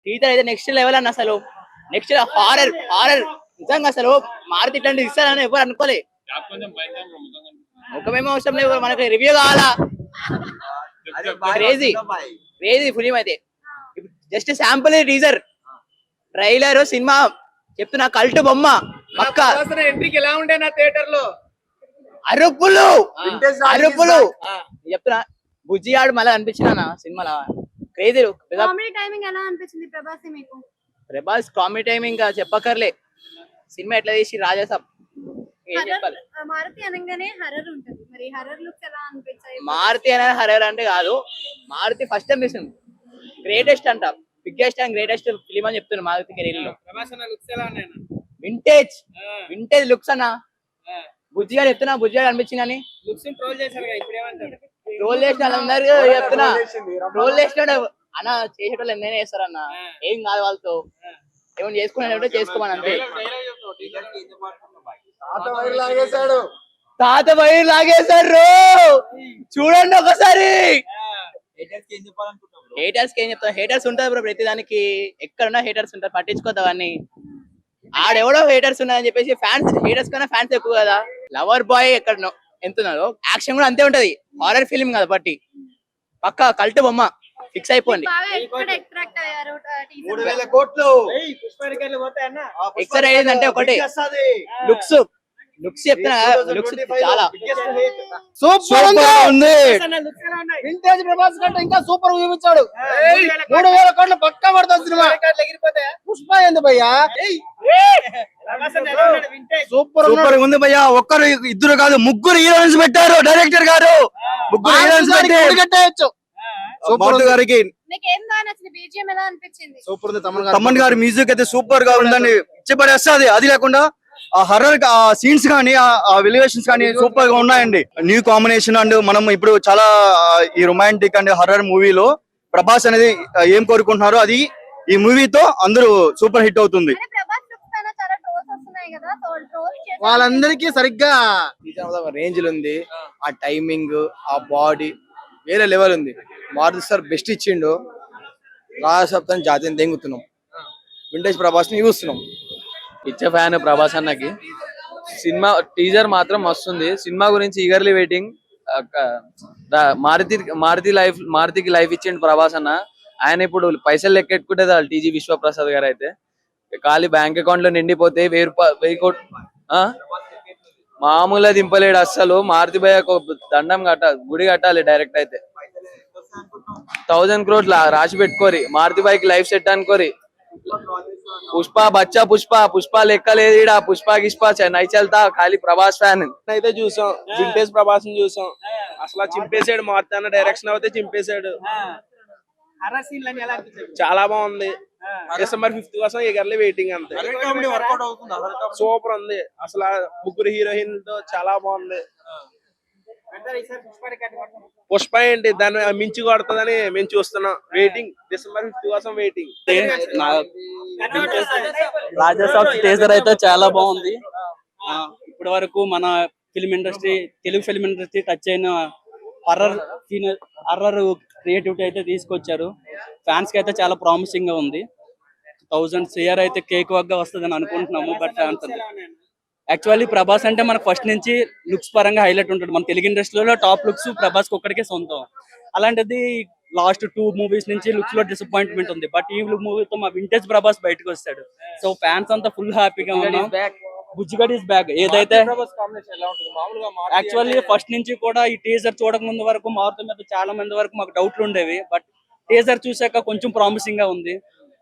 Teaser అయితే next level అన్న అసలు. నెక్స్ట్ హారర్ నిజంగా అసలు మారుతి ఇట్లాంటి ఇస్తారని ఎవరు అనుకోలే. ముఖమేమో అవసరం లేదు, మనకి రివ్యూ కావాలా. క్రేజీ క్రేజీ ఫిలిం అయితే. Just sample teaser, trailer, cinema చెప్తున్నా కల్ట్ బొమ్మ పక్క. ఎంట్రీకి ఎలా ఉండే నా థియేటర్ లో అరుపులు అరుపులు చెప్తున్నా. బుజ్జి ఆడు మళ్ళీ అనిపించిన సినిమాలో క్రేజీ. ప్రభాస్ కామెడీ టైమింగ్ ఇంకా చెప్పకర్లే. సినిమా ఎట్లా తీసి రాజాసాబ్ మారుతి అనగానే హర్రర్ ఉంటది, మరి హర్రర్ లుక్స్ ఎలా అనిపించాయి? మారుతి అనేది హర్రర్ అంటే కాదు, మారుతి ఫస్ట్ టైం తీసింది. గ్రేటెస్ట్ అంట, బిగ్గెస్ట్ అండ్ గ్రేటెస్ట్ ఫిలిం అని చెప్తున్నా మారుతి కెరీర్ లో. వింటేజ్ వింటేజ్ లుక్స్ అన్న. బుజ్జిగా చెప్తున్నా, బుజ్జిగా అనిపించింది అని ట్రోల్ చేసిన వాళ్ళందరూ చెప్తున్నా. ట్రోల్ చేసినాడు అన్న, చేసేటోళ్ళు ఎందైనా చేస్తారన్న, ఏం కాదు వాళ్ళతో. ఏమైనా చేసుకునే చేసుకోమని అంతే. తాత వైర్ లాగేశారు చూడండి ఒకసారి. హేటర్స్ కి ఏం చెప్తా, హేటర్స్ ఉంటారు బ్రో ప్రతి దానికి. ఎక్కడున్నా హేటర్స్ ఉంటారు, పట్టించుకోద్దామని. ఆడెవడో హేటర్స్ ఉన్నారని చెప్పేసి ఫ్యాన్స్, హేటర్స్ కన్నా ఫ్యాన్స్ ఎక్కువ కదా. లవర్ బాయ్ ఎక్కడ ఎంత ఉన్నదో యాక్షన్ కూడా అంతే ఉంటది. హారర్ ఫిలిం కదా బట్టి పక్క కల్ట్ బొమ్మ ఫిక్స్ అయిపోయింది. ఎక్సర్ అయ్యిందంటే ఒకటి లుక్స్. లుక్స్ చెప్తున్నా, లుక్స్ చాలా సూపర్ ఉంది. వింటేజ్ ప్రభాస్ కంటే ఇంకా సూపర్ చూపించాడు. 3,000 కోట్లు పక్కా పడుతుంది సినిమా. పుష్ప ఏంది భయ్యా, సూపర్ సూపర్ ఉంది భయ్యా. ఒక్కరు ఇద్దరు కాదు, ముగ్గురు హీరోయిన్స్ పెట్టారు డైరెక్టర్ గారు. ముగ్గురు హీరోయిన్స్ పెట్టేయచ్చు. సూపర్ గారికి తమన్ గారి మ్యూజిక్ అయితే సూపర్ గా ఉందని ఇచ్చిపడేస్తుంది. అది లేకుండా ఆ హర్రర్ సీన్స్ కానీ ఆ ఎలివేషన్స్ కానీ సూపర్ గా ఉన్నాయండి. New combination. అండ్ మనం ఇప్పుడు చాలా ఈ రొమాంటిక్ అండ్ హర్రర్ మూవీలో ప్రభాస్ అనేది ఏం కోరుకుంటున్నారో అది ఈ మూవీతో అందరూ సూపర్ హిట్ అవుతుంది. వాళ్ళందరికీ సరిగ్గా రేంజ్ ఉంది. ఆ టైమింగ్, ఆ బాడీ వేరే లెవెల్ ఉంది. మారుతి సార్ బెస్ట్ ఇచ్చిండు. రాజసప్తాన్ని జాతీయం దెంగుతున్నాం. వింటేజ్ ప్రభాస్ ని చూస్తున్నాం. ఇచ్చే ఫ్యాన్ ప్రభాస్ అన్నకి. సినిమా టీజర్ మాత్రం వస్తుంది. సినిమా గురించి ఈగర్లీ వెయిటింగ్. మారుతికి లైఫ్ ఇచ్చిండు ప్రభాస్ అన్న. ఆయన ఇప్పుడు పైసలు లెక్కెట్టుకుంటే చాలు. టీజీ విశ్వప్రసాద్ గారు అయితే ఖాళీ బ్యాంక్ అకౌంట్ లో నిండిపోతే 1000 కోట్లు మామూలుగా దింపలేడు అస్సలు. మారుతి భయ్య దండం గుడి కట్టాలి డైరెక్ట్ అయితే. 1000 crores రాసి పెట్టుకోరి. మారుతి భయ్యకి లైఫ్ సెట్ అనుకోరి. పుష్ప బచ్చా పుష్ప లెక్కలేదు. పుష్ప గిష్ప నై చల్తా, ఖాళీ ప్రభాస్ ఫ్యాన్ అయితే చూసాం. వింటేజ్ ప్రభాస్ ని చూసాం. అసలు చింపేశాడు. మారుతి అన్న డైరెక్షన్ అయితే చింపేశాడు. చాలా బాగుంది. డిసెంబర్ 5th కోసం ఈగర్లీ వెయిటింగ్ అంతే. సూపర్ ఉంది. అసలు ముగ్గురు హీరోయిన్ తో చాలా బాగుంది. పుష్ప ఏంటి దాన్ని మించి కొడుతుందని మేము చూస్తున్నాం. వెయిటింగ్ డిసెంబర్ 5th కోసం వెయిటింగ్. రాజాసాబ్ టీజర్ అయితే చాలా బాగుంది. ఇప్పటి వరకు మన film industry, Telugu film industry touch అయిన హర్రర్ క్రియేటివిటీ అయితే తీసుకొచ్చారు. ఫ్యాన్స్ కి అయితే చాలా ప్రామిసింగ్ గా ఉంది. 1000 crore అయితే కేక్ వర్క్ వస్తుంది అని అనుకుంటున్నాము. బట్ యాక్చువల్లీ ప్రభాస్ అంటే మనకు ఫస్ట్ నుంచి లుక్స్ పరంగా హైలైట్ ఉంటాడు. మన తెలుగు ఇండస్ట్రీలో టాప్ లుక్స్ ప్రభాస్ ఒక్కడికే సొంతం. అలాంటిది లాస్ట్ 2 movies నుంచి లుక్స్ లో డిసప్పాయింట్మెంట్ ఉంది. బట్ ఈ మూవీతో మా వింటేజ్ ప్రభాస్ బయటకు వస్తాడు. సో ఫ్యాన్స్ అంతా ఫుల్ హ్యాపీగా ఉన్నాం. బుజ్జిగడ్ ఈస్ బ్యాక్. ఏదైతే యాక్చువల్లీ ఫస్ట్ నుంచి కూడా ఈ టీజర్ చూడక ముందు వరకు మారుతి మీద చాలా మంది వరకు మాకు డౌట్లు ఉండేవి. బట్ టీజర్ చూసాక కొంచెం ప్రామిసింగ్ గా ఉంది.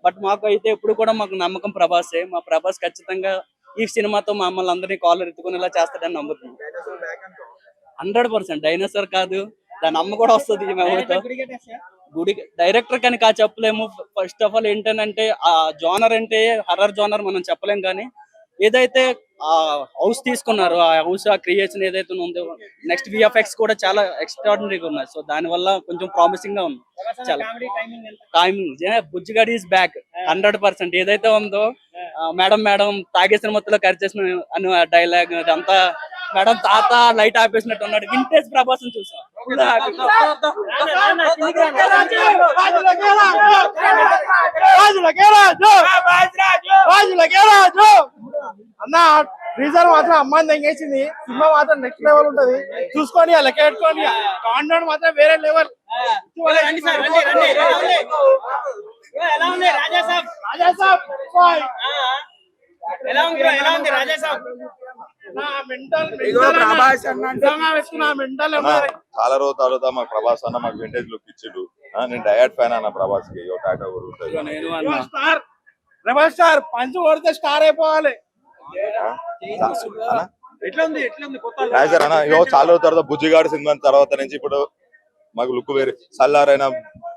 బట్ మాకు అయితే ఎప్పుడు కూడా మాకు నమ్మకం ప్రభాసే. మా ప్రభాస్ ఖచ్చితంగా ఈ సినిమాతో మమ్మల్ని అందరినీ కాలర్ ఎత్తుకునేలా చేస్తాడని నమ్ముతున్నాం. 100%. డైనోసార్ కాదు, దాని అమ్మ కూడా వస్తుంది. గుడి డైరెక్టర్ కానీ చెప్పలేము. ఫస్ట్ ఆఫ్ ఆల్ ఏంటంటే ఆ జోనర్ అంటే హర్రర్ జోనర్ మనం చెప్పలేం. కానీ ఏదైతే ఆ హౌస్ తీసుకున్నారు, ఆ హౌస్ ఆ క్రియేషన్ ఏదైతే ఉందో, నెక్స్ట్ విఎఫ్ఎక్స్ కూడా చాలా ఎక్స్ట్రాడినరీగా ఉన్నాయి. సో దాని వల్ల కొంచెం ప్రామిసింగ్ గా ఉంది. చాలా టైమింగ్. Bujjigadu is back 100%. ఏదైతే ఉందో మేడం తాగేసిన మొత్తంలో ఖర్చేసిన అని డైలాగ్ అదంతా, మేడం తాత లైట్ ఆపేసినట్టు ఉన్నాడు. వింటేజ్ ప్రభాస్ చూసాం. రీజన్ మాత్రం అమ్మాయిని తెంగేసింది. సినిమా మాత్రం నెక్స్ట్ లెవెల్ ఉంటది, చూసుకొని లెక్క పెట్టుకోండి. కాండౌన్ మాత్రం వేరే లెవెల్. చాలా రోజుల తర్వాత మాకు ప్రభాస్ అన్న మాకు వింటేజ్ లుక్ ఇచ్చిండు. నేను డయట్ ఫ్యాన్ అన్న ప్రభాస్ కి. టాటా కూడా ఉంటుంది. స్టార్ రెబల్ స్టార్ పంచ్ కొడితే స్టార్ అయిపోవాలి. సార్ అన్న చాలా రోజుల తర్వాత బుజ్జిగాడు సినిమా తర్వాత నుంచి ఇప్పుడు మాకు లుక్ వేరే. సల్లార్ అయినా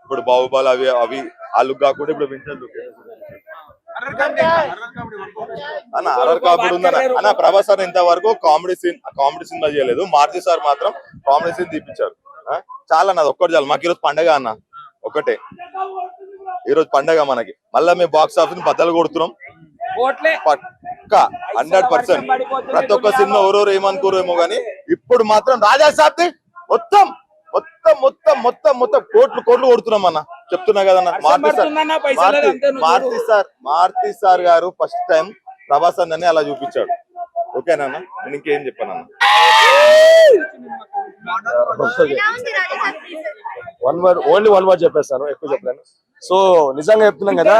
ఇప్పుడు బాహుబలి అవి అవి ఆ లుక్ కాకుండా ఇప్పుడు వింటేజ్ లుక్ అన్న. హర్రర్ కాబట్టి ఉందన్న. అన్న ప్రభాస్ సార్ ఇంతవరకు కామెడీ సినిమా చేయలేదు. మారుతి సార్ మాత్రం కామెడీ సీన్ తీపించారు. చాలా అన్నది ఒక్కటి చాలు మాకు. ఈరోజు పండగ అన్న, ఒకటే ఈరోజు పండగ మనకి. మళ్ళీ మేము బాక్స్ ఆఫీస్ బద్దలు కొడుతున్నాం పక్కా 100%. ప్రతి ఒక్క సినిమా ఎవరెవరు ఏమనుకోరు ఏమో గానీ ఇప్పుడు మాత్రం రాజా సాబ్ మొత్తం మొత్తం మొత్తం మొత్తం మొత్తం కోట్లు కోట్లు కొడుతున్నాం అన్న. చెప్తున్నా కదన్న. మారుతి సార్ గారు ఫస్ట్ టైం ప్రభాస్ అన్నని అలా చూపించాడు. ఓకేనా అన్న? నేను ఇంకేం చెప్పాను అన్న. ఎలా ఉంది Raja Saab teaser? Only one word చెప్పేస్తాను, ఎక్కువ చెప్పలేను. సో నిజంగా చెప్తున్నాం కదా,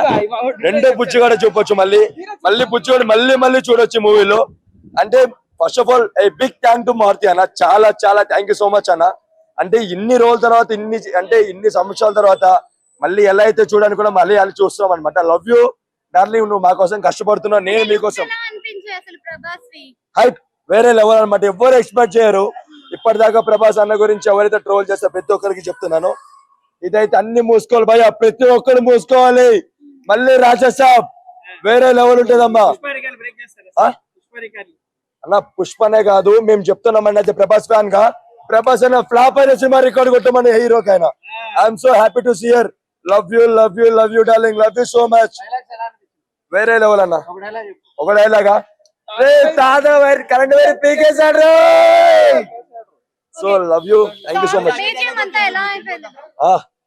రెండో బుచ్చిగాడ చూపొచ్చు, మళ్ళీ బుచ్చిగాడు మళ్ళీ చూడొచ్చు మూవీలో. అంటే first of all a big thank to Maruthi అన్న. చాలా చాలా థ్యాంక్ యూ సో మచ్ అన్న. అంటే ఇన్ని రోజుల తర్వాత ఇన్ని సంవత్సరాల తర్వాత మళ్ళీ ఎలా అయితే చూడడానికి కూడా మళ్ళీ అలా చూస్తున్నాం అనమాట. లవ్ యూ డార్లింగ్, నువ్వు మా కోసం కష్టపడుతున్నావు, నేను మీకోసం. ఎలా అనిపించింది అసలు ప్రభాస్ వి? హైప్ వేరే లెవెల్ అనమాట. ఎవరు ఎక్స్పెక్ట్ చేయరు. ఇప్పటిదాకా ప్రభాస్ అన్న గురించి ఎవరైతే ట్రోల్ చేస్తే ప్రతి ఒక్కరికి చెప్తున్నాను, ఇదైతే అన్ని మూసుకోవాలి భయ, ప్రతి ఒక్కరు మూసుకోవాలి. మళ్ళీ రాజసాబ్ వేరే లెవెల్ ఉంటుందమ్మా అన్న. పుష్పనే కాదు మేము చెప్తున్నామని అయితే ప్రభాస్ ఫ్యాన్ గా, ప్రభాస్ అన్న ఫ్లాప్ అయిన సినిమా రికార్డ్ కొట్టమని హీరోకైనా. I'm so happy to see here. Love you darling, love you so much. వేరే లెవెల్ అన్న. ఒక డైలాగా కరెంట్ వేరే పీకేసాడు. So love you, thank you so much. BGM అంతా ఎలా అయిపోయింది?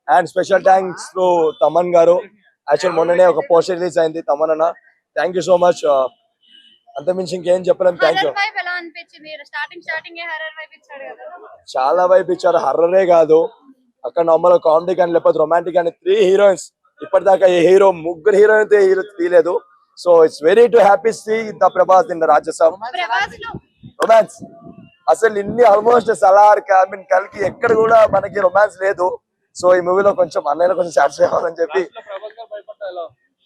And special thanks to Thaman garu. Actual మొన్ననే ఒక పోస్టర్ రిలీజ్ అయింది తమన్ అన్న. Thank you so much. అంతమించి ఇంకేం చెప్పలేము. Thank you. హర్రర్ వైబ్ ఎలా అనిపించింది? స్టార్టింగ్ హర్రర్ వైబ్ ఇచ్చాడు కదా. చాలా వైపు ఇచ్చారు. హర్రరే కాదు, అక్కడ నార్మల్ కామెడీ కానీ లేకపోతే రొమాంటిక్ కానీ 3 హీరోయిన్స్. ఇప్పటిదాకా ఏ హీరో 3 హీరోయిన్ తీయలేదు. So it's very to happy see the Prabhas in the Rajasaab. Prabhas లో రొమాన్స్ అసలు ఇన్ని ఆల్మోస్ట్ సలార్ కల్కి ఎక్కడ కూడా మనకి రొమాన్స్ లేదు. సో ఈ మూవీలో కొంచెం అన్నయ్య కొంచెం సాటిస్ఫై అవ్వాలని చెప్పి